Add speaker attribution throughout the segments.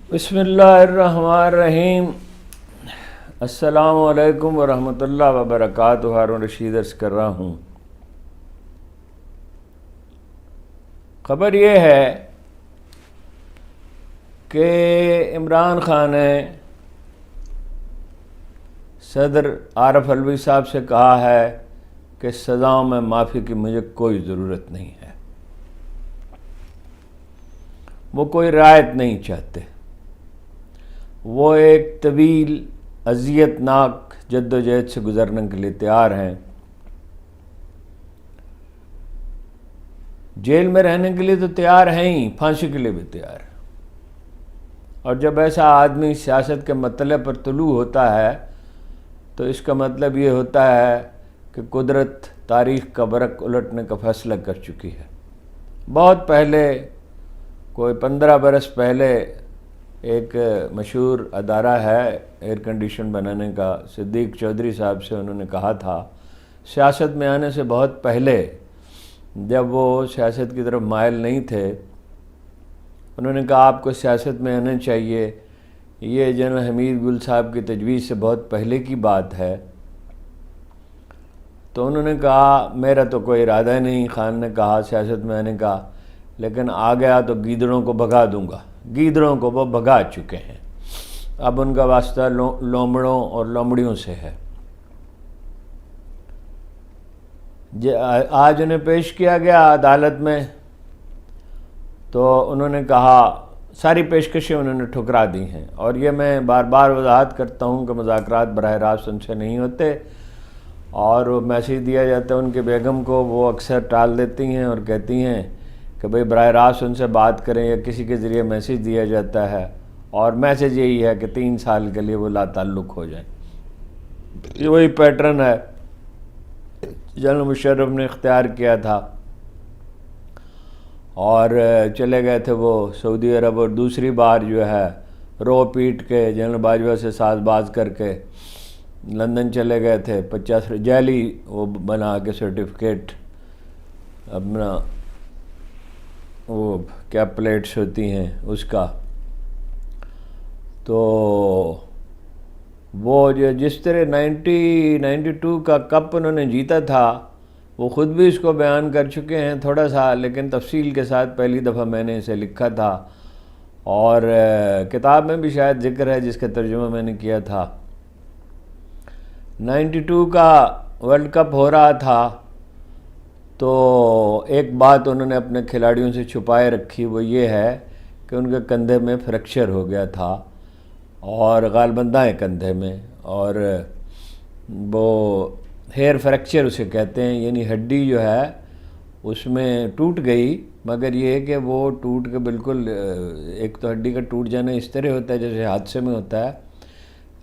Speaker 1: بسم اللہ الرحمن الرحیم۔ السلام علیکم ورحمۃ اللہ وبرکاتہ۔ ہارون رشید عرض کر رہا ہوں۔ خبر یہ ہے کہ عمران خان نے صدر عارف علوی صاحب سے کہا ہے کہ سزاؤں میں معافی کی مجھے کوئی ضرورت نہیں ہے، وہ کوئی رعایت نہیں چاہتے، وہ ایک طویل اذیت ناک جدوجہد سے گزرنے کے لیے تیار ہیں، جیل میں رہنے کے لیے تو تیار ہیں ہی، پھانسی کے لیے بھی تیار ہیں۔ اور جب ایسا آدمی سیاست کے مطلب پر طلوع ہوتا ہے تو اس کا مطلب یہ ہوتا ہے کہ قدرت تاریخ کا برق الٹنے کا فیصلہ کر چکی ہے۔ بہت پہلے، کوئی 15 برس پہلے، ایک مشہور ادارہ ہے ایئر کنڈیشن بنانے کا، صدیق چودھری صاحب سے انہوں نے کہا تھا، سیاست میں آنے سے بہت پہلے جب وہ سیاست کی طرف مائل نہیں تھے، انہوں نے کہا آپ کو سیاست میں آنا چاہیے، یہ جنرل حمید گل صاحب کی تجویز سے بہت پہلے کی بات ہے۔ تو انہوں نے کہا میرا تو کوئی ارادہ نہیں، خان نے کہا، سیاست میں آنے کا، لیکن آ گیا تو گیدڑوں کو بھگا دوں گا۔ گیدڑوں کو وہ بھگا چکے ہیں، اب ان کا واسطہ لومڑوں اور لومڑیوں سے ہے۔ آج انہیں پیش کیا گیا عدالت میں تو انہوں نے کہا، ساری پیشکشیں انہوں نے ٹھکرا دی ہیں، اور یہ میں بار بار وضاحت کرتا ہوں کہ مذاکرات براہ راست ان سے نہیں ہوتے، اور وہ میسیج دیا جاتا ہے ان کے بیگم کو، وہ اکثر ٹال دیتی ہیں اور کہتی ہیں کہ بھئی براہ راست ان سے بات کریں، یا کسی کے ذریعے میسیج دیا جاتا ہے، اور میسیج یہی ہے کہ 3 سال کے لیے وہ لا تعلق ہو جائیں۔ یہ وہی پیٹرن ہے جنرل مشرف نے اختیار کیا تھا، اور چلے گئے تھے وہ سعودی عرب، اور دوسری بار جو ہے رو پیٹ کے جنرل باجوہ سے ساز باز کر کے لندن چلے گئے تھے، 50 جعلی وہ بنا کے سرٹیفکیٹ اپنا، وہ کیا پلیٹس ہوتی ہیں اس کا، تو وہ جو جس طرح 92 کا کپ انہوں نے جیتا تھا، وہ خود بھی اس کو بیان کر چکے ہیں تھوڑا سا، لیکن تفصیل کے ساتھ پہلی دفعہ میں نے اسے لکھا تھا، اور کتاب میں بھی شاید ذکر ہے جس کا ترجمہ میں نے کیا تھا۔ 92 کا ورلڈ کپ ہو رہا تھا تو ایک بات انہوں نے اپنے کھلاڑیوں سے چھپائے رکھی، وہ یہ ہے کہ ان کے کندھے میں فریکچر ہو گیا تھا، اور غالباً دائیں کندھے میں، اور وہ ہیئر فریکچر اسے کہتے ہیں، یعنی ہڈی جو ہے اس میں ٹوٹ گئی، مگر یہ کہ وہ ٹوٹ کے بالکل، ایک تو ہڈی کا ٹوٹ جانا اس طرح ہوتا ہے جیسے حادثے میں ہوتا ہے،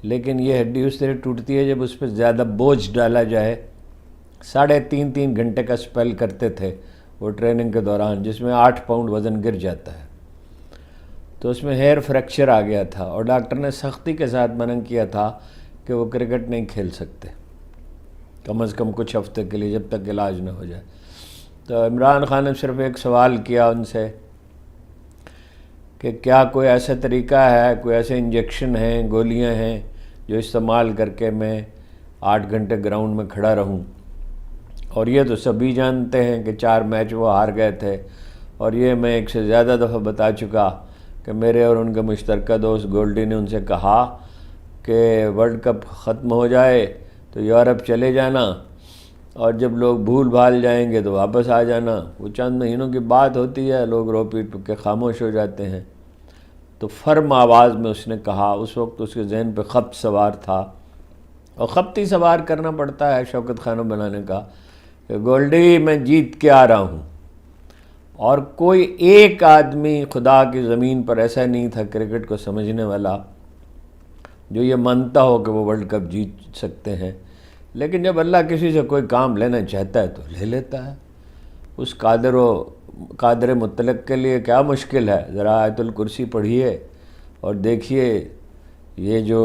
Speaker 1: لیکن یہ ہڈی اس طرح ٹوٹتی ہے جب اس پہ زیادہ بوجھ ڈالا جائے۔ 3.5 گھنٹے کا سپیل کرتے تھے وہ ٹریننگ کے دوران، جس میں 8 پاؤنڈ وزن گر جاتا ہے، تو اس میں ہیئر فریکچر آ گیا تھا، اور ڈاکٹر نے سختی کے ساتھ منع کیا تھا کہ وہ کرکٹ نہیں کھیل سکتے کم از کم کچھ ہفتے کے لیے، جب تک علاج نہ ہو جائے۔ تو عمران خان نے صرف ایک سوال کیا ان سے کہ کیا کوئی ایسا طریقہ ہے، کوئی ایسے انجیکشن ہیں، گولیاں ہیں جو استعمال کر کے میں 8 گھنٹے گراؤنڈ میں کھڑا رہوں؟ اور یہ تو سبھی جانتے ہیں کہ 4 میچ وہ ہار گئے تھے، اور یہ میں ایک سے زیادہ دفعہ بتا چکا کہ میرے اور ان کے مشترکہ دوست گولڈی نے ان سے کہا کہ ورلڈ کپ ختم ہو جائے تو یورپ چلے جانا، اور جب لوگ بھول بھال جائیں گے تو واپس آ جانا۔ وہ چند مہینوں کی بات ہوتی ہے، لوگ رو پیٹ کے خاموش ہو جاتے ہیں۔ تو فرم آواز میں اس نے کہا، اس وقت اس کے ذہن پہ خبط سوار تھا، اور خبط ہی سوار کرنا پڑتا ہے شوکت خانوں بنانے کا، کہ گولڈی میں جیت کے آ رہا ہوں۔ اور کوئی ایک آدمی خدا کی زمین پر ایسا نہیں تھا کرکٹ کو سمجھنے والا جو یہ مانتا ہو کہ وہ ورلڈ کپ جیت سکتے ہیں، لیکن جب اللہ کسی سے کوئی کام لینا چاہتا ہے تو لے لیتا ہے۔ اس قادر مطلق کے لیے کیا مشکل ہے؟ ذرا آیت الکرسی پڑھیے اور دیکھیے یہ جو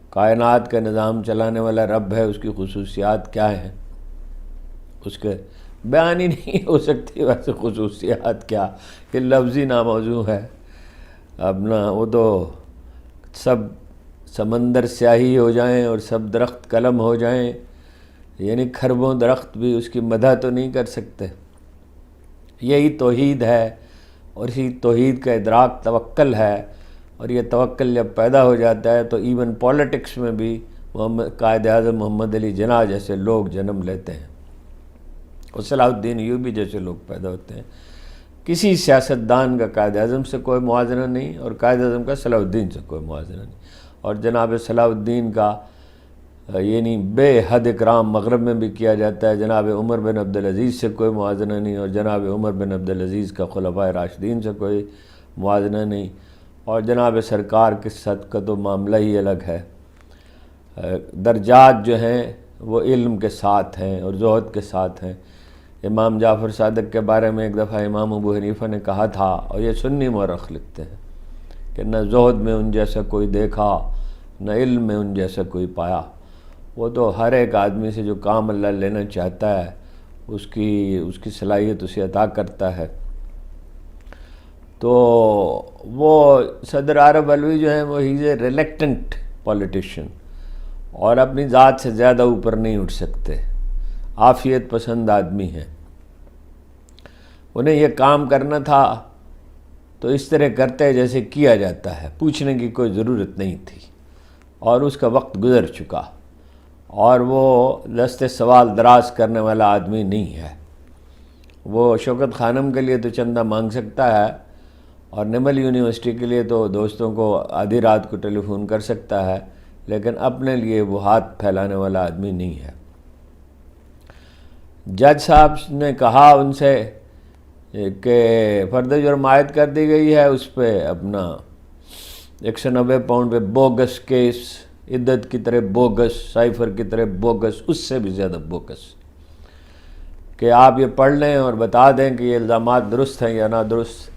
Speaker 1: کائنات کا نظام چلانے والا رب ہے، اس کی خصوصیات کیا ہیں، اس کے بیان ہی نہیں ہو سکتی ویسے خصوصیات کیا، کہ لفظی ناموضوع ہے۔ اپنا وہ تو سب سمندر سیاہی ہو جائیں اور سب درخت قلم ہو جائیں، یعنی کھربوں درخت بھی اس کی مدح تو نہیں کر سکتے۔ یہی توحید ہے، اور اسی توحید کا ادراک توکل ہے، اور یہ توکل جب پیدا ہو جاتا ہے تو ایون پولیٹکس میں بھی قائد اعظم محمد علی جناح جیسے لوگ جنم لیتے ہیں، اور صلاح الدین ایوبی جیسے لوگ پیدا ہوتے ہیں۔ کسی سیاستدان کا قائد اعظم سے کوئی موازنہ نہیں، اور قائد اعظم کا صلاح الدین سے کوئی موازنہ نہیں، اور جناب صلاح الدین کا یعنی بے حد اکرام مغرب میں بھی کیا جاتا ہے۔ جناب عمر بن عبدالعزیز سے کوئی موازنہ نہیں، اور جناب عمر بن عبدالعزیز کا خلفائے راشدین سے کوئی موازنہ نہیں، اور جناب سرکار کے ساتھ کا تو معاملہ ہی الگ ہے۔ درجات جو ہیں وہ علم کے ساتھ ہیں اور زہد کے ساتھ ہیں۔ امام جعفر صادق کے بارے میں ایک دفعہ امام ابو حنیفہ نے کہا تھا، اور یہ سنی مورخ لکھتے ہیں، کہ نہ زہد میں ان جیسا کوئی دیکھا، نہ علم میں ان جیسا کوئی پایا۔ وہ تو ہر ایک آدمی سے جو کام اللہ لینا چاہتا ہے اس کی صلاحیت اسے عطا کرتا ہے۔ تو وہ صدر عارف علوی جو ہیں وہ ہی اے ریلیکٹنٹ پولیٹیشین، اور اپنی ذات سے زیادہ اوپر نہیں اٹھ سکتے، عافیت پسند آدمی ہیں۔ انہیں یہ کام کرنا تھا تو اس طرح کرتے جیسے کیا جاتا ہے، پوچھنے کی کوئی ضرورت نہیں تھی، اور اس کا وقت گزر چکا، اور وہ دست سوال دراز کرنے والا آدمی نہیں ہے۔ وہ شوکت خانم کے لیے تو چندہ مانگ سکتا ہے، اور نمل یونیورسٹی کے لیے تو دوستوں کو آدھی رات کو ٹیلی فون کر سکتا ہے، لیکن اپنے لیے وہ ہاتھ پھیلانے والا آدمی نہیں ہے۔ جج صاحب نے کہا ان سے کہ فرد جرم عائد کر دی گئی ہے، اس پہ اپنا 190 پاؤنڈ پہ بوگس کیس، عدت کی طرح بوگس، سائفر کی طرح بوگس، اس سے بھی زیادہ بوگس، کہ آپ یہ پڑھ لیں اور بتا دیں کہ یہ الزامات درست ہیں یا نادرست۔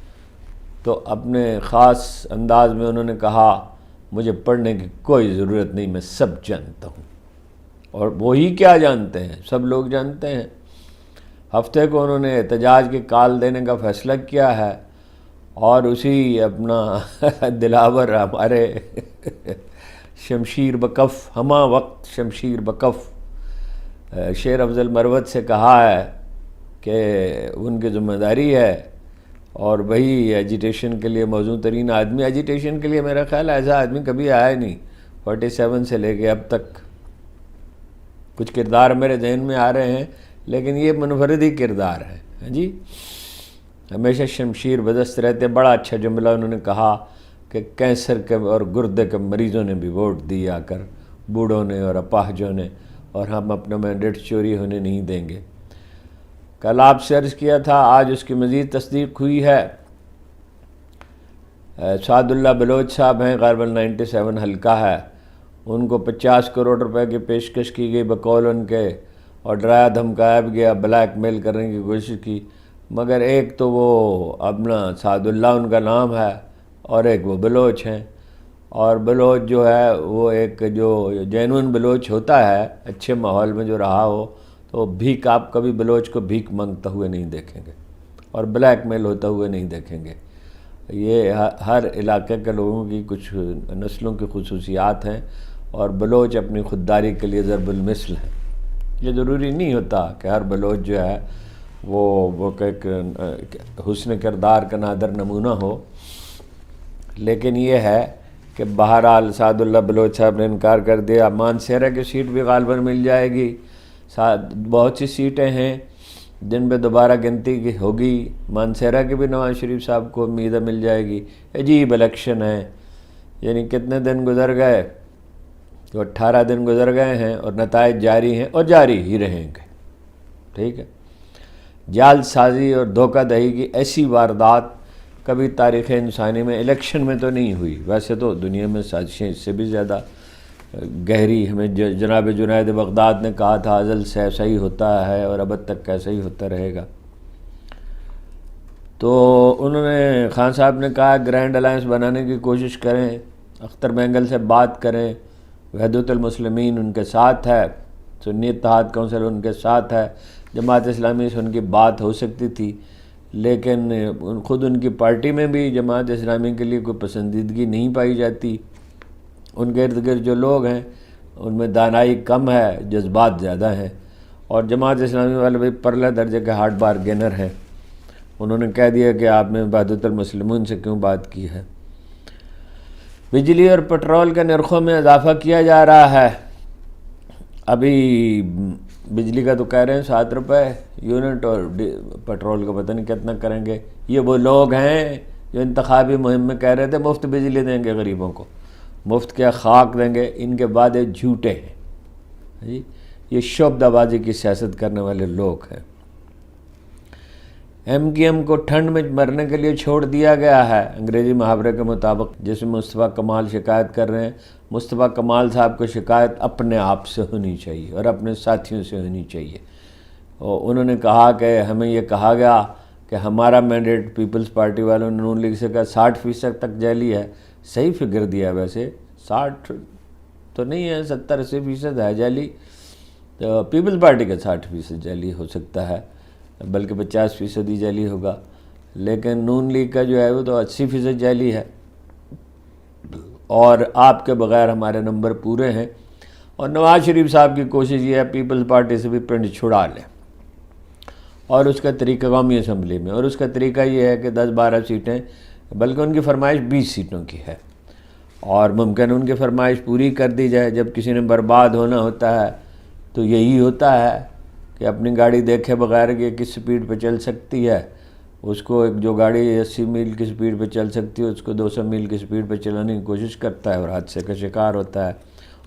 Speaker 1: تو اپنے خاص انداز میں انہوں نے کہا مجھے پڑھنے کی کوئی ضرورت نہیں، میں سب جانتا ہوں۔ اور وہی کیا جانتے ہیں، سب لوگ جانتے ہیں۔ ہفتے کو انہوں نے احتجاج کی کال دینے کا فیصلہ کیا ہے، اور اسی اپنا دلاور ہمارے شمشیر بکف، ہمہ وقت شمشیر بکف شیر افضل مروت سے کہا ہے کہ ان کی ذمہ داری ہے، اور وہی ایجیٹیشن کے لیے موزوں ترین آدمی۔ ایجیٹیشن کے لیے میرا خیال ہے ایسا آدمی کبھی آیا ہی نہیں، 47 سے لے کے اب تک۔ کچھ کردار میرے ذہن میں آ رہے ہیں، لیکن یہ منفرد ہی کردار ہے، ہاں جی، ہمیشہ شمشیر بدست رہتے۔ بڑا اچھا جملہ انہوں نے کہا کہ کینسر کے اور گردے کے مریضوں نے بھی ووٹ دی آ کر، بوڑھوں نے اور اپاہجوں نے، اور ہم اپنا مینڈیٹ چوری ہونے نہیں دیں گے۔ کل آپ سے عرض کیا تھا، آج اس کی مزید تصدیق ہوئی ہے۔ سعد اللہ بلوچ صاحب ہیں، غالباً 97 حلقہ ہے، ان کو 50 کروڑ روپے کی پیشکش کی گئی بقول ان کے، اور ڈرایا دھمکایا بھی گیا، بلیک میل کرنے کی کوشش کی، مگر ایک تو وہ اپنا سعد اللہ ان کا نام ہے، اور ایک وہ بلوچ ہیں، اور بلوچ جو ہے وہ ایک جو جینون بلوچ ہوتا ہے اچھے ماحول میں جو رہا ہو، تو بھیک آپ کبھی بلوچ کو بھیک مانگتا ہوئے نہیں دیکھیں گے، اور بلیک میل ہوتا ہوئے نہیں دیکھیں گے۔ یہ ہر علاقے کے لوگوں کی کچھ نسلوں کی خصوصیات ہیں، اور بلوچ اپنی خودداری کے لیے ضرب المثل ہے۔ یہ ضروری نہیں ہوتا کہ ہر بلوچ جو ہے وہ ایک حسن کردار کا نادر نمونہ ہو، لیکن یہ ہے کہ بہرحال سعد اللہ بلوچ صاحب نے انکار کر دیا۔ مانسہرہ کی سیٹ بھی غالباً مل جائے گی، بہت سی سیٹیں ہیں جن پہ دوبارہ گنتی کی ہوگی۔ مانسہرہ کی بھی نواز شریف صاحب کو امید مل جائے گی۔ عجیب الیکشن ہے، یعنی کتنے دن گزر گئے، تو 18 دن گزر گئے ہیں، اور نتائج جاری ہیں اور جاری ہی رہیں گے، ٹھیک ہے۔ جعل سازی اور دھوکہ دہی کی ایسی واردات کبھی تاریخ انسانی میں الیکشن میں تو نہیں ہوئی، ویسے تو دنیا میں سازشیں اس سے بھی زیادہ گہری۔ ہمیں جناب جنید بغداد نے کہا تھا ازل سے ایسا ہی ہوتا ہے اور ابد تک ایسا ہی ہوتا رہے گا۔ تو انہوں نے خان صاحب نے کہا گرینڈ الائنس بنانے کی کوشش کریں، اختر مینگل سے بات کریں، وحدت المسلمین ان کے ساتھ ہے، سنی اتحاد کونسل ان کے ساتھ ہے، جماعت اسلامی سے ان کی بات ہو سکتی تھی، لیکن خود ان کی پارٹی میں بھی جماعت اسلامی کے لیے کوئی پسندیدگی نہیں پائی جاتی. ان کے ارد گرد جو لوگ ہیں ان میں دانائی کم ہے، جذبات زیادہ ہیں، اور جماعت اسلامی والے بھی پرلے درجے کے ہارڈ بارگینر ہیں. انہوں نے کہہ دیا کہ آپ نے وحدت المسلمون سے کیوں بات کی ہے. بجلی اور پٹرول کے نرخوں میں اضافہ کیا جا رہا ہے. ابھی بجلی کا تو کہہ رہے ہیں 7 روپے یونٹ، اور پٹرول کا پتہ نہیں کتنا کریں گے. یہ وہ لوگ ہیں جو انتخابی مہم میں کہہ رہے تھے مفت بجلی دیں گے غریبوں کو، مفت کیا خاک دیں گے. ان کے بعد یہ جھوٹے ہیں جی، یہ شعبدہ بازی کی سیاست کرنے والے لوگ ہیں. ایم کیو ایم کو ٹھنڈ میں مرنے کے لیے چھوڑ دیا گیا ہے، انگریزی محاورے کے مطابق، جس میں مصطفیٰ کمال شکایت کر رہے ہیں. مصطفیٰ کمال صاحب کو شکایت اپنے آپ سے ہونی چاہیے اور اپنے ساتھیوں سے ہونی چاہیے. اور انہوں نے کہا کہ ہمیں یہ کہا گیا کہ ہمارا مینڈیٹ پیپلز پارٹی والوں نے نون لیگ سے کہا 60% تک جعلی ہے. صحیح فگر دیا ویسے، 60 تو نہیں ہے، 70-80% ہے جعلی. تو پیپلز پارٹی کا 60% جعلی ہو سکتا ہے، بلکہ 50% ہی جعلی ہوگا. لیکن نون لیگ کا جو ہے وہ تو 80% جعلی ہے. اور آپ کے بغیر ہمارے نمبر پورے ہیں. اور نواز شریف صاحب کی کوشش یہ ہے پیپلز پارٹی سے بھی پنڈ چھڑا لیں، اور اس کا طریقہ قومی اسمبلی میں، اور اس کا طریقہ یہ ہے کہ 10-12 سیٹیں، بلکہ ان کی فرمائش 20 سیٹوں کی ہے، اور ممکن ان کی فرمائش پوری کر دی جائے. جب کسی نے برباد ہونا ہوتا ہے تو یہی ہوتا ہے کہ اپنی گاڑی دیکھے بغیر کہ کس سپیڈ پہ چل سکتی ہے، اس کو ایک جو گاڑی 80 میل کی سپیڈ پہ چل سکتی ہے اس کو 200 میل کی سپیڈ پہ چلانے کی کوشش کرتا ہے اور حادثے کا شکار ہوتا ہے.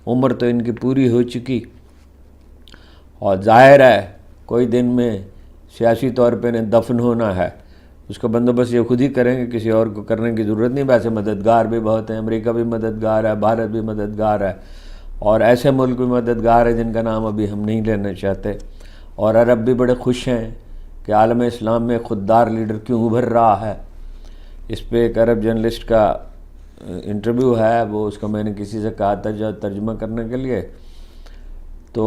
Speaker 1: عمر تو ان کی پوری ہو چکی، اور ظاہر ہے کوئی دن میں سیاسی طور پہ انہیں دفن ہونا ہے. اس کا بندوبست یہ خود ہی کریں گے، کسی اور کو کرنے کی ضرورت نہیں. ویسے مددگار بھی بہت ہیں، امریکہ بھی مددگار ہے، بھارت بھی مددگار ہے، اور ایسے ملک بھی مددگار ہیں جن کا نام ابھی ہم نہیں لینا چاہتے. اور عرب بھی بڑے خوش ہیں کہ عالم اسلام میں خوددار لیڈر کیوں ابھر رہا ہے. اس پہ ایک عرب جرنلسٹ کا انٹرویو ہے، وہ اس کو میں نے کسی سے کہا تھا جو ترجمہ کرنے کے لیے، تو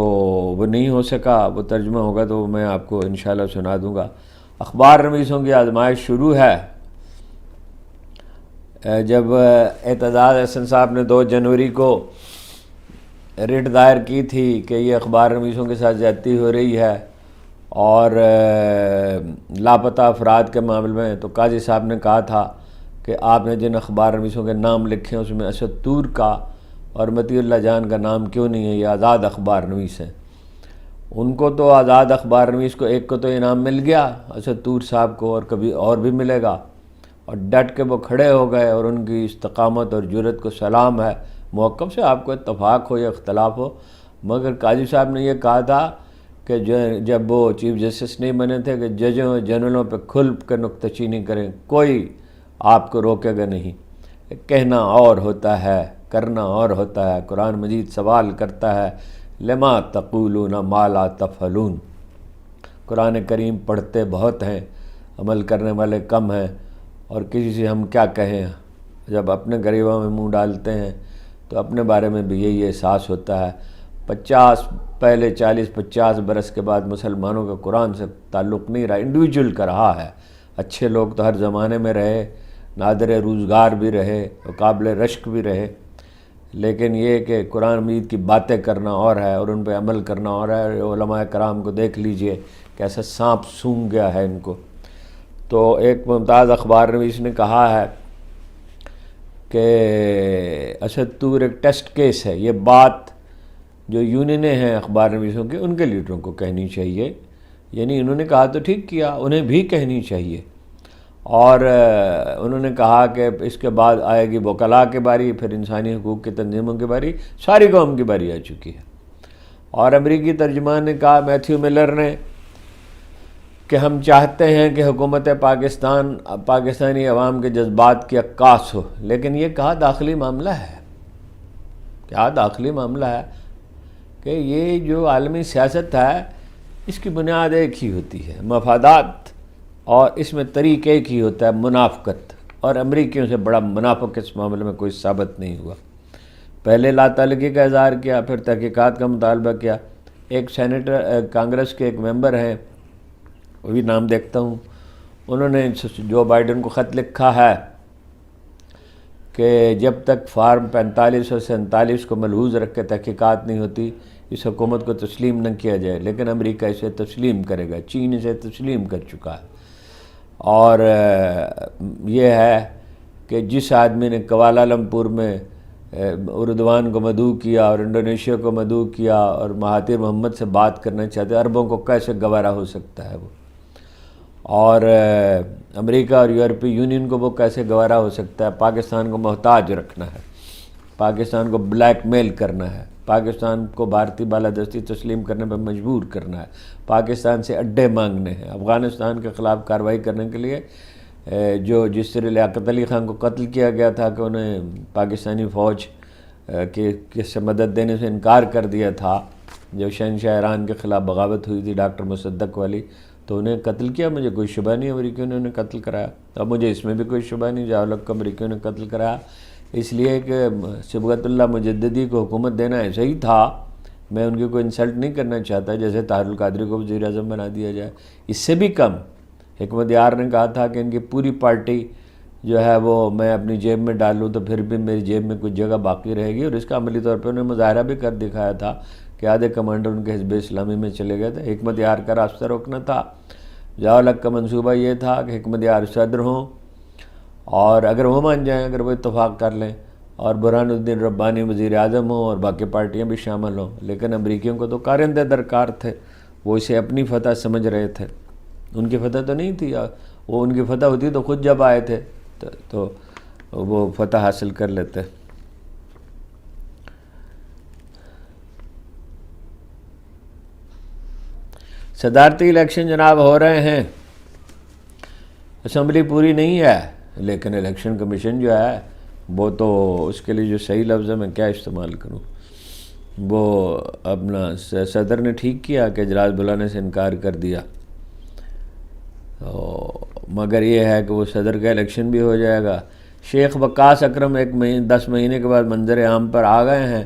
Speaker 1: وہ نہیں ہو سکا. وہ ترجمہ ہوگا تو میں آپ کو انشاءاللہ سنا دوں گا. اخبار نویسوں کی آزمائش شروع ہے. جب اعتزاز احسن صاحب نے 2 جنوری کو ریٹ دائر کی تھی کہ یہ اخبار نویسوں کے ساتھ زیادتی ہو رہی ہے اور لاپتہ افراد کے معاملے میں، تو قاضی صاحب نے کہا تھا کہ آپ نے جن اخبار نویسوں کے نام لکھے ہیں اس میں اسد طور کا اور مطیع اللہ جان کا نام کیوں نہیں ہے؟ یہ آزاد اخبار نویس ہیں. ان کو تو آزاد اخبار نویس کو ایک کو تو انعام مل گیا، اسد طور صاحب کو، اور کبھی اور بھی ملے گا. اور ڈٹ کے وہ کھڑے ہو گئے، اور ان کی استقامت اور جرأت کو سلام ہے. موقف سے آپ کو اتفاق ہو یا اختلاف ہو، مگر قاضی صاحب نے یہ کہا تھا کہ جب وہ چیف جسٹس نہیں بنے تھے کہ ججوں جنرلوں پہ کھل کے نکتہ چینی کریں، کوئی آپ کو روکے گا نہیں. کہنا اور ہوتا ہے، کرنا اور ہوتا ہے. قرآن مجید سوال کرتا ہے لما تقولون ما لا تفعلون. قرآن کریم پڑھتے بہت ہیں، عمل کرنے والے کم ہیں، اور کسی سے ہم کیا کہیں. جب اپنے غریبوں میں منہ ڈالتے ہیں تو اپنے بارے میں بھی یہی احساس ہوتا ہے. 40-50 برس کے بعد مسلمانوں کا قرآن سے تعلق نہیں رہا، انڈیویجول کا رہا ہے. اچھے لوگ تو ہر زمانے میں رہے، نادر روزگار بھی رہے اور قابل رشک بھی رہے، لیکن یہ کہ قرآن مجید کی باتیں کرنا اور ہے اور ان پہ عمل کرنا اور ہے. علماء کرام کو دیکھ لیجئے کیسا سانپ سونگھ گیا ہے ان کو. تو ایک ممتاز اخبار نویس نے کہا ہے کہ اسد طور ایک ٹیسٹ کیس ہے. یہ بات جو یونینیں ہیں اخبار نویسوں کے، ان کے لیڈروں کو کہنی چاہیے. یعنی انہوں نے کہا تو ٹھیک کیا، انہیں بھی کہنی چاہیے. اور انہوں نے کہا کہ اس کے بعد آئے گی وکلاء کی باری، پھر انسانی حقوق کی تنظیموں کی باری، ساری قوم کی باری آ چکی ہے. اور امریکی ترجمان نے کہا، میتھیو ملر نے، کہ ہم چاہتے ہیں کہ حکومت پاکستان پاکستانی عوام کے جذبات کی عکاس ہو. لیکن یہ کہا داخلی معاملہ ہے، کیا داخلی معاملہ ہے کہ یہ جو عالمی سیاست ہے اس کی بنیاد ایک ہی ہوتی ہے، مفادات، اور اس میں طریق ایک ہی ہوتا ہے، منافقت. اور امریکیوں سے بڑا منافق اس معاملے میں کوئی ثابت نہیں ہوا. پہلے لا تعلقی کا اظہار کیا، پھر تحقیقات کا مطالبہ کیا. ایک سینیٹر کانگریس کے ایک ممبر ہیں، وہ بھی نام دیکھتا ہوں، انہوں نے جو بائیڈن کو خط لکھا ہے کہ جب تک فارم 45 اور 47 کو ملحوظ رکھ کے تحقیقات نہیں ہوتی اس حکومت کو تسلیم نہ کیا جائے، لیکن امریکہ اسے تسلیم کرے گا، چین اسے تسلیم کر چکا ہے۔ اور یہ ہے کہ جس آدمی نے کوالالمپور میں اردوان کو مدعو کیا اور انڈونیشیا کو مدعو کیا اور مہاتیر محمد سے بات کرنا چاہتے، عربوں کو کیسے گوارا ہو سکتا ہے وہ؟ اور امریکہ اور یورپی یونین کو وہ کیسے گوارا ہو سکتا ہے؟ پاکستان کو محتاج رکھنا ہے، پاکستان کو بلیک میل کرنا ہے، پاکستان کو بھارتی بالادستی تسلیم کرنے پر مجبور کرنا ہے، پاکستان سے اڈے مانگنے ہیں، افغانستان کے خلاف کارروائی کرنے کے لیے جس طرح لیاقت علی خان کو قتل کیا گیا تھا کہ انہیں پاکستانی فوج کے سے مدد دینے سے انکار کر دیا تھا، جو شہنشاہ ایران کے خلاف بغاوت ہوئی تھی ڈاکٹر مصدق والی، تو انہیں قتل کیا۔ مجھے کوئی شبہ نہیں امریکیوں نے انہیں قتل کرایا، اب مجھے اس میں بھی کوئی شبہ نہیں ضیاء-ال-حق کو امریکیوں نے قتل کرایا، اس لیے کہ صبغت اللہ مجددی کو حکومت دینا ایسا ہی تھا۔ میں ان کی کوئی انسلٹ نہیں کرنا چاہتا، جیسے طاہر القادری کو وزیر اعظم بنا دیا جائے، اس سے بھی کم۔ حکمت یار نے کہا تھا کہ ان کی پوری پارٹی جو ہے وہ میں اپنی جیب میں ڈالوں تو پھر بھی میری جیب میں کچھ جگہ باقی رہے گی، اور اس کا عملی طور پہ انہوں نے مظاہرہ بھی کر دکھایا تھا کہ آدھے کمانڈر ان کے حزب اسلامی میں چلے گئے تھے۔ حکمت یار کا راستہ روکنا تھا۔ ضیاء-ال-حق کا منصوبہ یہ تھا کہ حکمت یار صدر ہوں، اور اگر وہ مان جائیں، اگر وہ اتفاق کر لیں، اور برہان الدین ربانی وزیر اعظم ہوں اور باقی پارٹیاں بھی شامل ہوں، لیکن امریکیوں کو تو کارندے درکار تھے، وہ اسے اپنی فتح سمجھ رہے تھے، ان کی فتح تو نہیں تھی۔ وہ ان کی فتح ہوتی تو خود جب آئے تھے تو وہ فتح حاصل کر لیتے۔ صدارتی الیکشن جناب ہو رہے ہیں، اسمبلی پوری نہیں ہے، لیکن الیکشن کمیشن جو ہے وہ تو اس کے لیے جو صحیح لفظ ہے میں کیا استعمال کروں، وہ اپنا صدر نے ٹھیک کیا کہ اجلاس بلانے سے انکار کر دیا، مگر یہ ہے کہ وہ صدر کا الیکشن بھی ہو جائے گا۔ شیخ وقاص اکرم 10 مہینے کے بعد منظر عام پر آ گئے ہیں،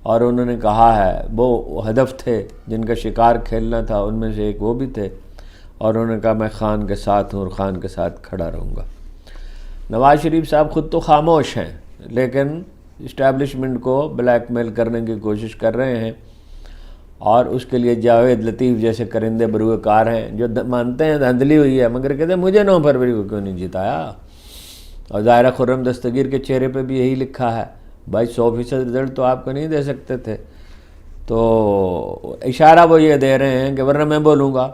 Speaker 1: اور انہوں نے کہا ہے وہ ہدف تھے جن کا شکار کھیلنا تھا، ان میں سے ایک وہ بھی تھے، اور انہوں نے کہا میں خان کے ساتھ ہوں اور خان کے ساتھ کھڑا رہوں گا۔ نواز شریف صاحب خود تو خاموش ہیں، لیکن اسٹیبلشمنٹ کو بلیک میل کرنے کی کوشش کر رہے ہیں، اور اس کے لیے جاوید لطیف جیسے کرندے بروئے کار ہیں جو مانتے ہیں دھاندلی ہوئی ہے، مگر کہتے ہیں مجھے 9 فروری کو کیوں نہیں جتایا۔ اور ظاہرہ خرم دستگیر کے چہرے پہ بھی یہی لکھا ہے، بھائی 100% رزلٹ تو آپ کو نہیں دے سکتے تھے، تو اشارہ وہ یہ دے رہے ہیں کہ ورنہ میں بولوں گا،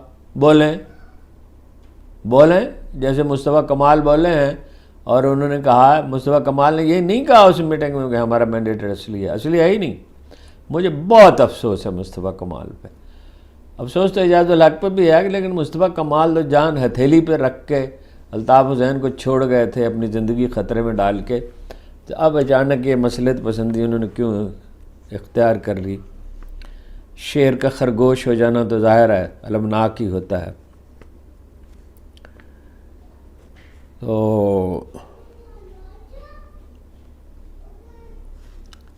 Speaker 1: بولیں جیسے مصطفیٰ کمال بولے ہیں۔ اور انہوں نے کہا، مصطفیٰ کمال نے یہ نہیں کہا اس میٹنگ میں کہ ہمارا مینڈیٹ اصلی ہے ہی نہیں۔ مجھے بہت افسوس ہے مصطفیٰ کمال پہ، افسوس تو اعجاز الحق پہ بھی ہے، لیکن مصطفیٰ کمال تو جان ہتھیلی پہ رکھ کے الطاف حسین کو چھوڑ گئے تھے اپنی زندگی خطرے میں ڈال کے، تو اب اچانک یہ مصلحت پسندی انہوں نے کیوں اختیار کر لی؟ شیر کا خرگوش ہو جانا تو ظاہر ہے المناک ہی ہوتا ہے۔ تو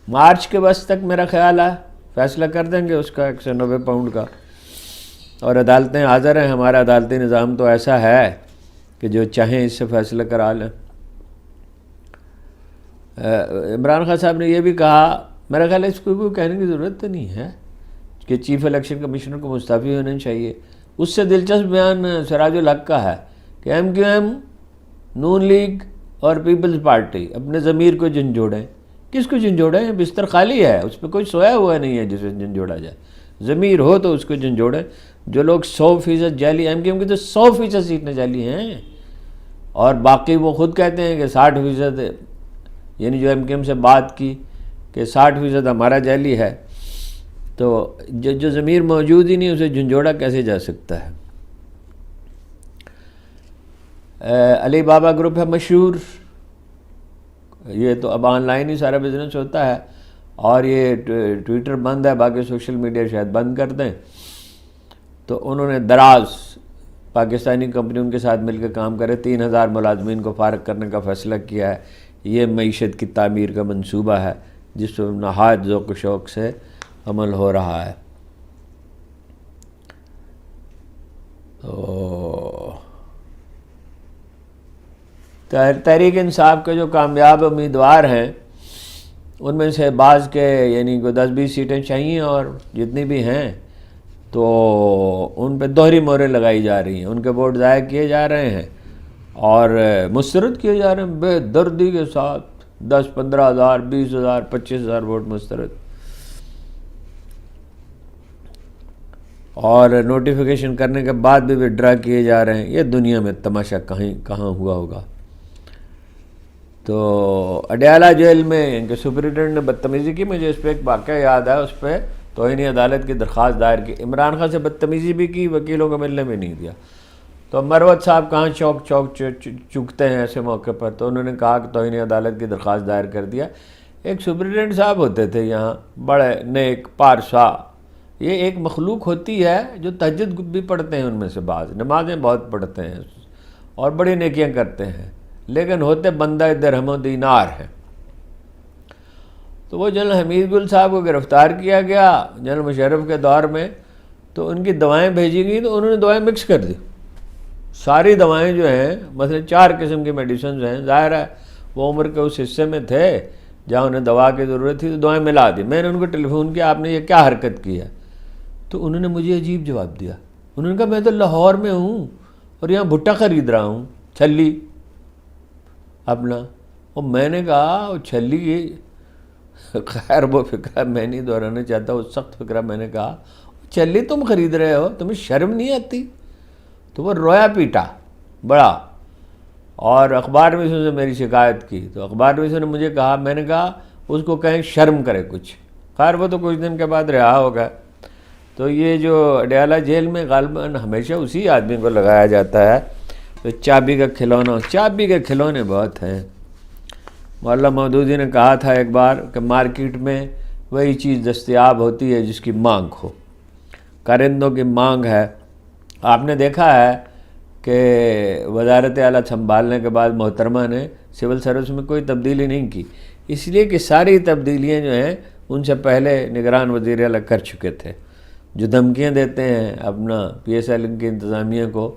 Speaker 1: مارچ کے بس تک میرا خیال ہے فیصلہ کر دیں گے اس کا 190 پاؤنڈ کا، اور عدالتیں حاضر ہیں۔ ہمارا عدالتی نظام تو ایسا ہے کہ جو چاہیں اس سے فیصلہ کرا لیں۔ عمران خان صاحب نے یہ بھی کہا، میرا خیال ہے اس کو کوئی کہنے کی ضرورت تو نہیں ہے کہ چیف الیکشن کمیشنر کو مستعفی ہونا چاہیے۔ اس سے دلچسپ بیان سراج الحق کا ہے کہ ایم کیو ایم، نون لیگ اور پیپلز پارٹی اپنے ضمیر کو جھنجھوڑیں۔ کس کو جھنجھوڑیں؟ بستر خالی ہے، اس پہ کوئی سویا ہوا نہیں ہے جسے جھنجھوڑا جائے۔ ضمیر ہو تو اس کو جھنجھوڑیں۔ جو لوگ 100% جعلی، ایم کیو ایم کی تو 100% سیٹیں جعلی ہیں، اور باقی وہ خود کہتے ہیں کہ 60%، یعنی جو ایم کیو ایم سے بات کی کہ 60% ہمارا جعلی ہے، تو جو ضمیر موجود ہی نہیں اسے جھنجھوڑا کیسے جا سکتا ہے؟ علی بابا گروپ ہے مشہور، یہ تو اب آن لائن ہی سارا بزنس ہوتا ہے، اور یہ ٹویٹر بند ہے، باقی سوشل میڈیا شاید بند کر دیں۔ تو انہوں نے دراز پاکستانی کمپنیوں کے ساتھ مل کے کام کرے 3000 ملازمین کو فارغ کرنے کا فیصلہ کیا ہے۔ یہ معیشت کی تعمیر کا منصوبہ ہے جس پر نہایت ذوق و شوق سے عمل ہو رہا ہے۔ تو تحریک انصاف کے جو کامیاب امیدوار ہیں ان میں سے بعض کے یعنی کوئی 10-20 سیٹیں چاہیے اور جتنی بھی ہیں تو ان پہ دوہری مہریں لگائی جا رہی ہیں، ان کے ووٹ ضائع کیے جا رہے ہیں اور مسترد کیے جا رہے ہیں بے دردی کے ساتھ، 10-15,000 20,000 25,000 ووٹ مسترد، اور نوٹیفیکیشن کرنے کے بعد بھی وڈرا کیے جا رہے ہیں۔ یہ دنیا میں تماشا کہاں ہوا ہوگا۔ تو اڈیالہ جیل میں ان کے سپرنٹینڈنٹ نے بدتمیزی کی، مجھے اس پہ ایک واقعہ یاد ہے، اس پہ توہین عدالت کی درخواست دائر کی، عمران خان سے بدتمیزی بھی کی، وکیلوں کو ملنے بھی نہیں دیا۔ تو مروت صاحب کہاں چوک چکتے ہیں ایسے موقع پر، تو انہوں نے کہا کہ توہین عدالت کی درخواست دائر کر دیا۔ ایک سپرنٹینڈنٹ صاحب ہوتے تھے یہاں، بڑے نیک پارسا، یہ ایک مخلوق ہوتی ہے جو تہجد بھی پڑھتے ہیں، ان میں سے بعض نمازیں بہت پڑھتے ہیں اور بڑی نیکیاں کرتے ہیں، لیکن ہوتے بندہ درہم و دینار ہیں۔ تو وہ جنرل حمید گل صاحب کو گرفتار کیا گیا جنرل مشرف کے دور میں، تو ان کی دوائیں بھیجی گئیں تو انہوں نے دوائیں مکس کر دی۔ ساری دوائیں جو ہیں، مثلا 4 قسم کی میڈیسنز ہیں، ظاہر ہے وہ عمر کے اس حصے میں تھے جہاں انہیں دوا کی ضرورت تھی، تو دوائیں ملا دی۔ میں نے ان کو ٹیلی فون کیا، آپ نے یہ کیا حرکت کی ہے؟ تو انہوں نے مجھے عجیب جواب دیا، انہوں نے کہا میں تو لاہور میں ہوں اور یہاں بھٹا خرید رہا ہوں، چھلی اپنا۔ اور میں نے کہا وہ چھلی، خیر وہ فکرہ میں نہیں دہرانا چاہتا، وہ سخت فکرہ، میں نے کہا چھلی تم خرید رہے ہو، تمہیں شرم نہیں آتی؟ تو وہ رویا پیٹا بڑا، اور اخبار نویسوں سے میری شکایت کی۔ تو اخبار نویسوں نے مجھے کہا، میں نے کہا اس کو کہیں شرم کرے کچھ۔ خیر وہ تو کچھ دن کے بعد رہا ہو گیا۔ تو یہ جو اڈیالہ جیل میں غالباً ہمیشہ اسی آدمی کو لگایا جاتا ہے، تو چابی کا کھلونا، چابی کے کھلونے بہت ہیں۔ مولانا مودودی نے کہا تھا ایک بار کہ مارکیٹ میں وہی چیز دستیاب ہوتی ہے جس کی مانگ ہو، کارندوں کی مانگ ہے۔ آپ نے دیکھا ہے کہ وزارت اعلیٰ سنبھالنے کے بعد محترمہ نے سول سروس میں کوئی تبدیلی نہیں کی، اس لیے کہ ساری تبدیلیاں جو ہیں ان سے پہلے نگران وزیر اعلیٰ کر چکے تھے، جو دھمکیاں دیتے ہیں اپنا PSL کی انتظامیہ کو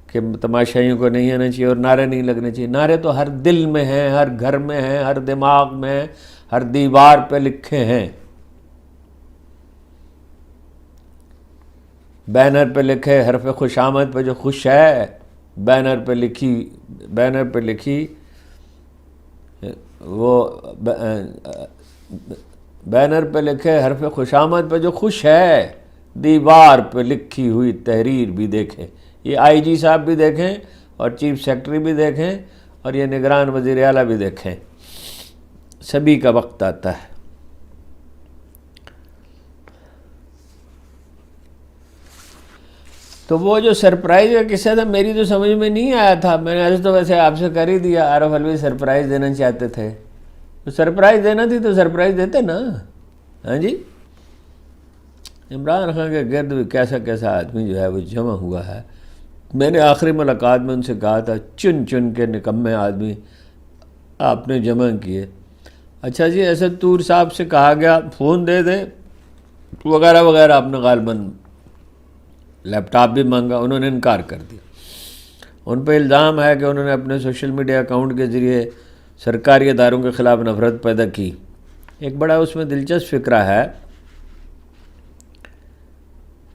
Speaker 1: کہ تماشائیوں کو نہیں آنا چاہیے اور نعرے نہیں لگنے چاہیے۔ نعرے تو ہر دل میں ہیں، ہر گھر میں ہیں، ہر دماغ میں ہیں، ہر دیوار پہ لکھے ہیں۔ بینر پہ لکھے حرف خوش آمد پہ جو خوش ہے، بینر پہ لکھی وہ بینر پہ لکھے حرف خوش آمد پہ جو خوش ہے، دیوار پہ لکھی ہوئی تحریر بھی دیکھیں۔ یہ IG صاحب بھی دیکھیں اور چیف سیکرٹری بھی دیکھیں اور یہ نگران وزیر اعلیٰ بھی دیکھیں، سبھی کا وقت آتا ہے۔ تو وہ جو سرپرائز کا قصہ تھا میری تو سمجھ میں نہیں آیا تھا، میں نے ایسے تو ویسے آپ سے کر ہی دیا، عارف علوی سرپرائز دینا چاہتے تھے، تو سرپرائز دینا تھی تو سرپرائز دیتے نا۔ ہاں جی، عمران خان کے گرد بھی کیسا کیسا آدمی جو ہے وہ جمع ہوا ہے۔ میں نے آخری ملاقات میں ان سے کہا تھا چن چن کے نکمے آدمی آپ نے جمع کیے۔ اچھا جی، اسد طور صاحب سے کہا گیا فون دے دیں وغیرہ وغیرہ، آپ نے غالباً لیپ ٹاپ بھی مانگا، انہوں نے انکار کر دیا۔ ان پہ الزام ہے کہ انہوں نے اپنے سوشل میڈیا اکاؤنٹ کے ذریعے سرکاری اداروں کے خلاف نفرت پیدا کی۔ ایک بڑا اس میں دلچسپ فکرہ ہے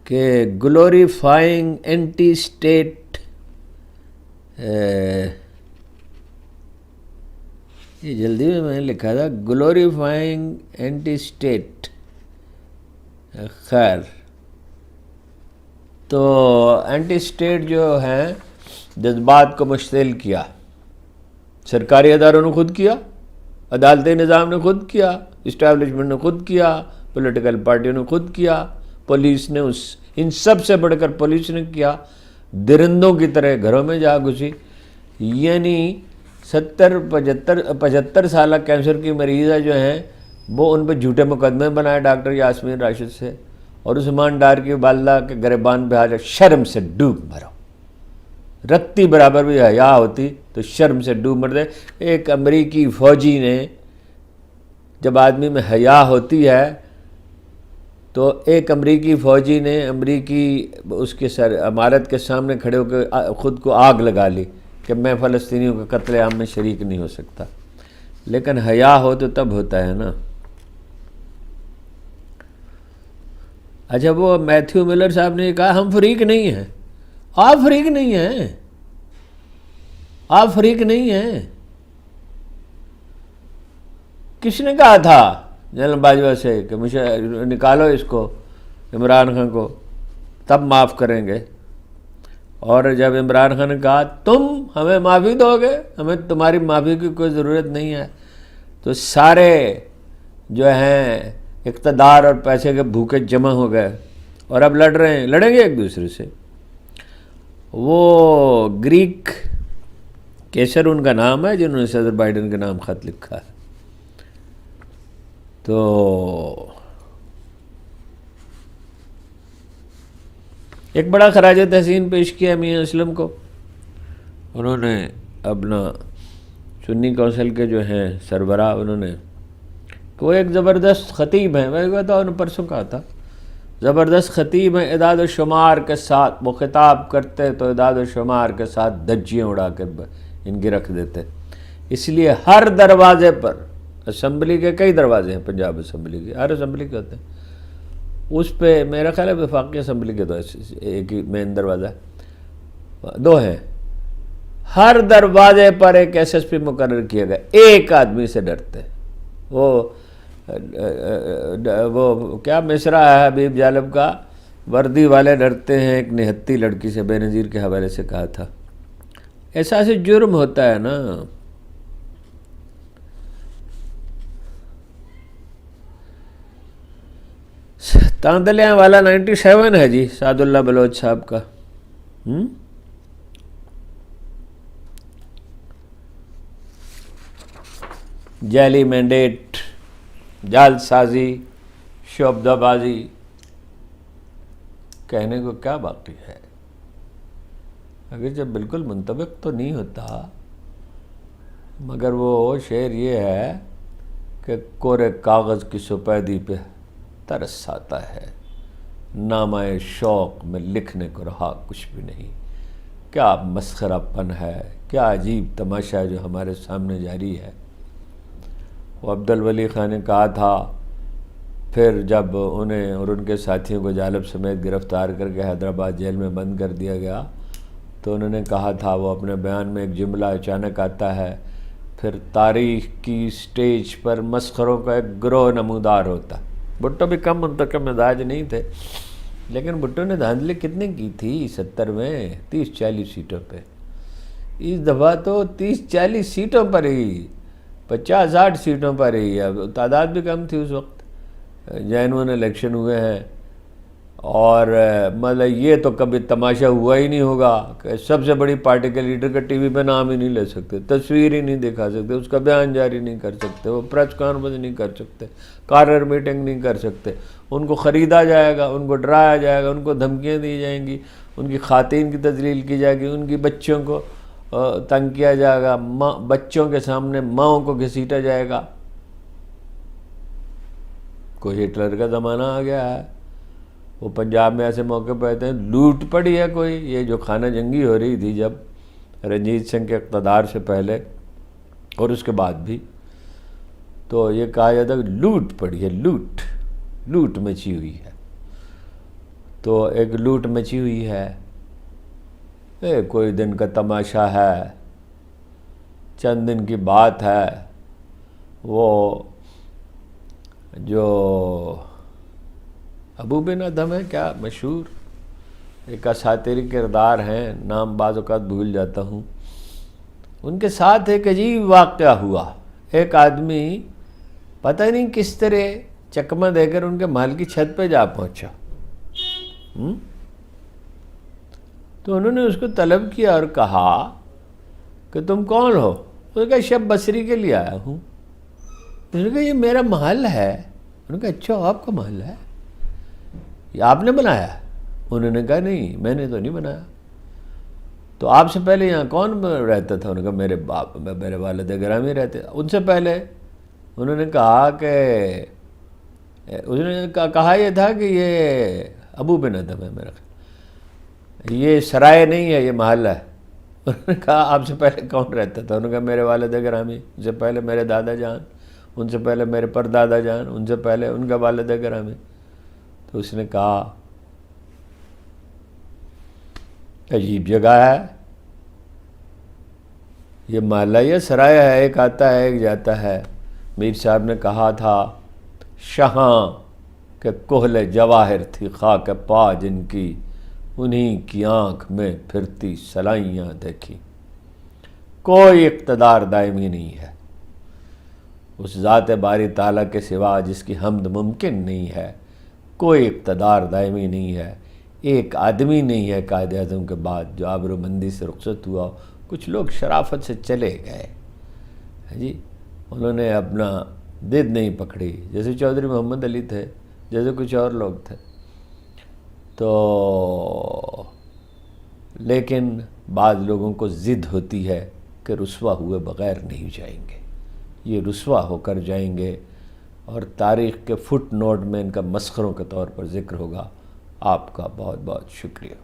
Speaker 1: کہ گلوریفائنگ اینٹی اسٹیٹ، یہ جلدی میں نے لکھا تھا گلوریفائنگ اینٹی اسٹیٹ، خیر تو اینٹی اسٹیٹ جو ہیں جذبات کو مشتعل کیا، سرکاری اداروں نے خود کیا، عدالتی نظام نے خود کیا، اسٹیبلشمنٹ نے خود کیا، پولیٹیکل پارٹیوں نے خود کیا، پولیس نے ان سب سے بڑھ کر پولیس نے کیا، درندوں کی طرح گھروں میں جا گھسی۔ یعنی 75 سالہ کینسر کی مریضہ جو ہیں وہ ان پہ جھوٹے مقدمے بنائے ڈاکٹر یاسمین راشد سے، اور عثمان ڈار کی والدہ کے گریبان پہ حاضر، شرم سے ڈوب مرو، رتی برابر بھی حیا ہوتی تو شرم سے ڈوب مرتے۔ ایک امریکی فوجی نے، جب آدمی میں حیا ہوتی ہے تو ایک امریکی فوجی نے امریکی اس کے عمارت کے سامنے کھڑے ہو کے خود کو آگ لگا لی کہ میں فلسطینیوں کے قتل عام میں شریک نہیں ہو سکتا، لیکن حیا ہو تو تب ہوتا ہے نا۔ اچھا، وہ میتھیو ملر صاحب نے کہا ہم فریق نہیں ہیں۔ آپ فریق نہیں ہیں، آپ فریق نہیں ہیں۔ کس نے کہا تھا جنرل باجوہ سے کہ مجھے نکالو اس کو، عمران خان کو، تب معاف کریں گے؟ اور جب عمران خان نے کہا تم ہمیں معافی دو گے، ہمیں تمہاری معافی کی کوئی ضرورت نہیں ہے، تو سارے جو ہیں اقتدار اور پیسے کے بھوکے جمع ہو گئے اور اب لڑ رہے ہیں، لڑیں گے ایک دوسرے سے۔ وہ گریک کیسر ان کا نام ہے جنہوں نے صدر بائیڈن کے نام خط لکھا ہے۔ تو ایک بڑا خراج تحسین پیش کیا میاں اسلم کو۔ انہوں نے اپنا سنی کونسل کے جو ہیں سربراہ، انہوں نے وہ ایک زبردست خطیب ہیں، میں کہتا ہوں پرسوں کہا تھا، زبردست خطیب ہیں، اعداد و شمار کے ساتھ وہ خطاب کرتے تو اعداد و شمار کے ساتھ دھجیاں اڑا کے ان کی رکھ دیتے۔ اس لیے ہر دروازے پر، اسمبلی کے کئی دروازے ہیں، پنجاب اسمبلی کے ہر اسمبلی کے ہوتے ہیں، اس پہ میرا خیال ہے وفاقی اسمبلی کے تو ایک ہی مین دروازہ ہے، دو ہیں، ہر دروازے پر ایک ایس ایس پی مقرر کیا گیا، ایک آدمی سے ڈرتے۔ وہ کیا مصرع ہے حبیب جالب کا، وردی والے ڈرتے ہیں ایک نہتی لڑکی سے، بے نظیر کے حوالے سے کہا تھا۔ احساس جرم ہوتا ہے نا۔ تاندلیاں والا 97 ہے جی سعد اللہ بلوچ صاحب کا۔ جعلی مینڈیٹ، جال سازی، شعبدہ بازی، کہنے کو کیا باقی ہے؟ اگر جب بالکل منطبق تو نہیں ہوتا، مگر وہ شعر یہ ہے کہ کورے کاغذ کی سپیدی پہ ترس آتا ہے، نامہ شوق میں لکھنے کو رہا کچھ بھی نہیں۔ کیا مسخرہ پن ہے، کیا عجیب تماشا جو ہمارے سامنے جاری ہے۔ وہ عبدالولی خان نے کہا تھا، پھر جب انہیں اور ان کے ساتھیوں کو جالب سمیت گرفتار کر کے حیدرآباد جیل میں بند کر دیا گیا، تو انہوں نے کہا تھا، وہ اپنے بیان میں ایک جملہ اچانک آتا ہے، پھر تاریخ کی سٹیج پر مسخروں کا ایک گروہ نمودار ہوتا۔ بھٹو بھی کم منتقم مزاج نہیں تھے، لیکن بھٹو نے دھاندلی کتنے کی تھی 70 میں، 30-40 سیٹوں پہ۔ اس دفعہ تو 30-40 سیٹوں پر ہی، 50-60 سیٹوں پر ہی، اب تعداد بھی کم تھی اس وقت، جینوئن الیکشن ہوئے ہیں۔ اور مطلب یہ تو کبھی تماشا ہوا ہی نہیں ہوگا کہ سب سے بڑی پارٹی کے لیڈر کا ٹی وی پہ نام ہی نہیں لے سکتے، تصویر ہی نہیں دکھا سکتے، اس کا بیان جاری نہیں کر سکتے، وہ پریس کانفرنس نہیں کر سکتے، کارنر میٹنگ نہیں کر سکتے، ان کو خریدا جائے گا، ان کو ڈرایا جائے گا، ان کو دھمکیاں دی جائیں گی، ان کی خواتین کی تذلیل کی جائے گی، ان کی بچوں کو تنگ کیا جائے گا، بچوں کے سامنے ماؤں کو گھسیٹا جائے گا۔ کوئی ہٹلر کا زمانہ آ گیا ہے۔ وہ پنجاب میں ایسے موقع پہ آتے ہیں، لوٹ پڑی ہے کوئی، یہ جو خانہ جنگی ہو رہی تھی جب رنجیت سنگھ کے اقتدار سے پہلے اور اس کے بعد بھی، تو یہ کہا جاتا ہے کہ لوٹ پڑی ہے، لوٹ مچی ہوئی ہے۔ تو ایک لوٹ مچی ہوئی ہے، کوئی دن کا تماشا ہے، چند دن کی بات ہے۔ وہ جو ابو بن ادھم ہے، کیا مشہور ایک اساطیری کردار ہیں، نام بعض اوقات بھول جاتا ہوں، ان کے ساتھ ایک عجیب واقعہ ہوا۔ ایک آدمی پتہ نہیں کس طرح چکمہ دے کر ان کے محل کی چھت پہ جا پہنچا، تو انہوں نے اس کو طلب کیا اور کہا کہ تم کون ہو؟ اس نے کہا شب بصری کے لیے آیا ہوں۔ اس نے کہا یہ میرا محل ہے۔ انہوں نے کہا اچھا آپ کا محل ہے، یہ آپ نے بنایا؟ انہوں نے کہا نہیں میں نے تو نہیں بنایا۔ تو آپ سے پہلے یہاں کون رہتا تھا؟ انہوں نے کہا میرے والد گرامی رہتے۔ ان سے پہلے انہوں نے کہا کہ اس نے کہا یہ تھا کہ یہ ابو بن ادھم ہے میرا، یہ سرائے نہیں ہے، یہ محل ہے۔ انہوں نے کہا آپ سے پہلے کون رہتا تھا؟ انہوں نے کہا میرے والد گرامی، ان سے پہلے میرے دادا جان، ان سے پہلے میرے پردادا جان، ان سے پہلے ان کا والد گرامی۔ تو اس نے کہا عجیب جگہ ہے یہ، محلہ یہ سرایہ ہے، ایک آتا ہے ایک جاتا ہے۔ میر صاحب نے کہا تھا شہاں کہ کحل جواہر تھی خاک پا جن کی، انہی کی آنکھ میں پھرتی سلائیاں دیکھی۔ کوئی اقتدار دائمی نہیں ہے اس ذات باری تعالیٰ کے سوا جس کی حمد ممکن نہیں ہے، کوئی اقتدار دائمی نہیں ہے، ایک آدمی نہیں ہے قائد اعظم کے بعد جو آبرومندی سے رخصت ہوا۔ کچھ لوگ شرافت سے چلے گئے جی، انہوں نے اپنا ضد نہیں پکڑی، جیسے چودھری محمد علی تھے، جیسے کچھ اور لوگ تھے۔ تو لیکن بعض لوگوں کو ضد ہوتی ہے کہ رسوا ہوئے بغیر نہیں جائیں گے، یہ رسوا ہو کر جائیں گے، اور تاریخ کے فٹ نوٹ میں ان کا مسخروں کے طور پر ذکر ہوگا۔ آپ کا بہت بہت شکریہ۔